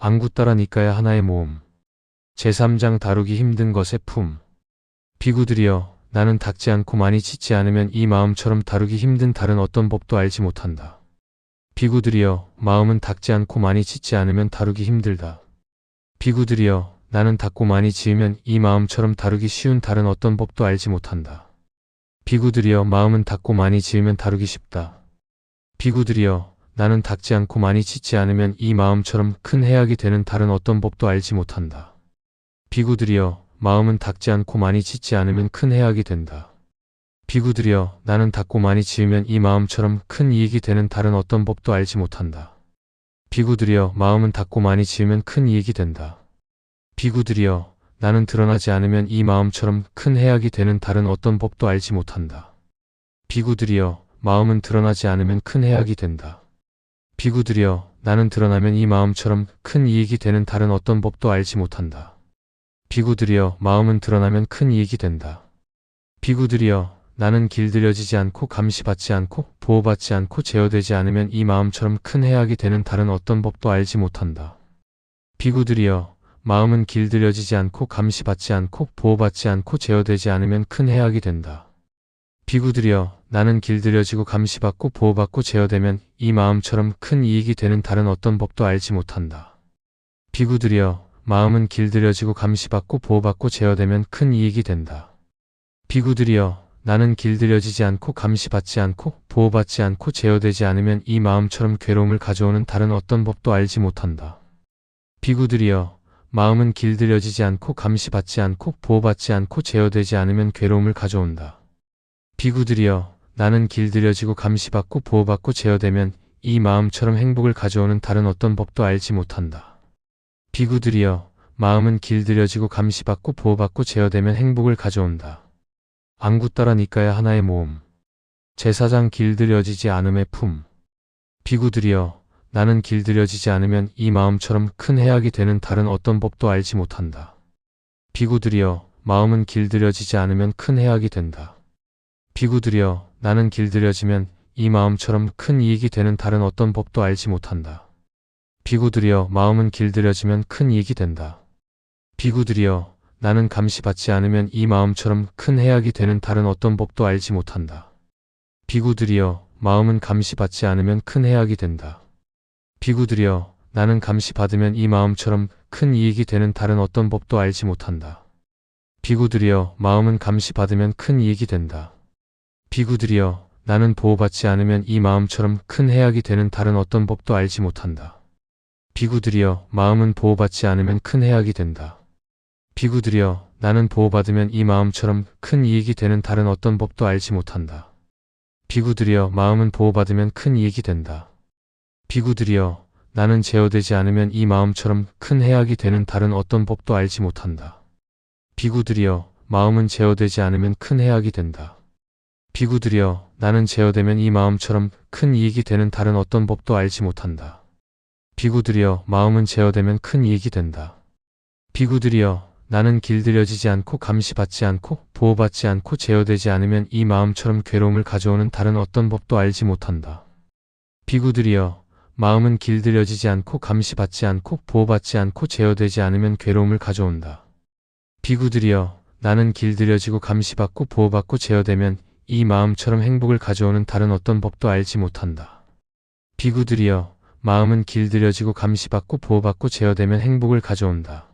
안구 따라 니까야 하나의 모음. 제3장 다루기 힘든 것의 품. 비구들이여, 나는 닦지 않고 많이 짖지 않으면 이 마음처럼 다루기 힘든 다른 어떤 법도 알지 못한다. 비구들이여, 마음은 닦지 않고 많이 짖지 않으면 다루기 힘들다. 비구들이여, 나는 닦고 많이 지으면 이 마음처럼 다루기 쉬운 다른 어떤 법도 알지 못한다. 비구들이여, 마음은 닦고 많이 지으면 다루기 쉽다. 비구들이여, 나는 닦지 않고 많이 짖지 않으면 이 마음처럼 큰 해악이 되는 다른 어떤 법도 알지 못한다. 비구들이여, 마음은 닦지 않고 많이 짖지 않으면 큰 해악이 된다. 비구들이여, 나는 닦고 많이 지으면 이 마음처럼 큰 이익이 되는 다른 어떤 법도 알지 못한다. 비구들이여, 마음은 닦고 많이 지으면 큰 이익이 된다. 비구들이여, 나는 드러나지 않으면 이 마음처럼 큰 해악이 되는 다른 어떤 법도 알지 못한다. 비구들이여, 마음은 드러나지 않으면 큰 해악이 된다. 비구들이여, 나는 드러나면 이 마음처럼 큰 이익이 되는 다른 어떤 법도 알지 못한다. 비구들이여, 마음은 드러나면 큰 이익이 된다. 비구들이여, 나는 길들여지지 않고 감시받지 않고 보호받지 않고 제어되지 않으면 이 마음처럼 큰 해악이 되는 다른 어떤 법도 알지 못한다. 비구들이여, 마음은 길들여지지 않고 감시받지 않고 보호받지 않고 제어되지 않으면 큰 해악이 된다. 비구들이여, 나는 길들여지고 감시받고 보호받고 제어되면 이 마음처럼 큰 이익이 되는 다른 어떤 법도 알지 못한다. 비구들이여, 마음은 길들여지고 감시받고 보호받고 제어되면 큰 이익이 된다. 비구들이여, 나는 길들여지지 않고 감시받지 않고 보호받지 않고 제어되지 않으면 이 마음처럼 괴로움을 가져오는 다른 어떤 법도 알지 못한다. 비구들이여, 마음은 길들여지지 않고 감시받지 않고 보호받지 않고 제어되지 않으면 괴로움을 가져온다. 비구들이여, 나는 길들여지고 감시받고 보호받고 제어되면 이 마음처럼 행복을 가져오는 다른 어떤 법도 알지 못한다. 비구들이여, 마음은 길들여지고 감시받고 보호받고 제어되면 행복을 가져온다. 안구 따라 니까야 하나의 모음. 제4장 길들여지지 않음의 품. 비구들이여, 나는 길들여지지 않으면 이 마음처럼 큰 해악이 되는 다른 어떤 법도 알지 못한다. 비구들이여, 마음은 길들여지지 않으면 큰 해악이 된다. 비구들이여, 나는 길들여지면 이 마음처럼 큰 이익이 되는 다른 어떤 법도 알지 못한다. 비구들이여, 마음은 길들여지면 큰 이익이 된다. 비구들이여, 나는 감시받지 않으면 이 마음처럼 큰 해악이 되는 다른 어떤 법도 알지 못한다. 비구들이여, 마음은 감시받지 않으면 큰 해악이 된다. 비구들이여, 나는 감시받으면 이 마음처럼 큰 이익이 되는 다른 어떤 법도 알지 못한다. 비구들이여, 마음은 감시받으면 큰 이익이 된다. 비구들이여, 나는 보호받지 않으면 이 마음처럼 큰 해악이 되는 다른 어떤 법도 알지 못한다. 비구들이여, 마음은 보호받지 않으면 큰 해악이 된다. 비구들이여, 나는 보호받으면 이 마음처럼 큰 이익이 되는 다른 어떤 법도 알지 못한다. 비구들이여, 마음은 보호받으면 큰 이익이 된다. 비구들이여, 나는 제어되지 않으면 이 마음처럼 큰 해악이 되는 다른 어떤 법도 알지 못한다. 비구들이여, 마음은 제어되지 않으면 큰 해악이 된다. 비구들이여, 나는 제어되면 이 마음처럼 큰 이익이 되는 다른 어떤 법도 알지 못한다. 비구들이여, 마음은 제어되면 큰 이익이 된다. 비구들이여, 나는 길들여지지 않고 감시받지 않고 보호받지 않고 제어되지 않으면 이 마음처럼 괴로움을 가져오는 다른 어떤 법도 알지 못한다. 비구들이여, 마음은 길들여지지 않고 감시받지 않고 보호받지 않고 제어되지 않으면 괴로움을 가져온다. 비구들이여, 나는 길들여지고 감시받고 보호받고 제어되면 이 마음처럼 행복을 가져오는 다른 어떤 법도 알지 못한다. 비구들이여, 마음은 길들여지고 감시받고 보호받고 제어되면 행복을 가져온다.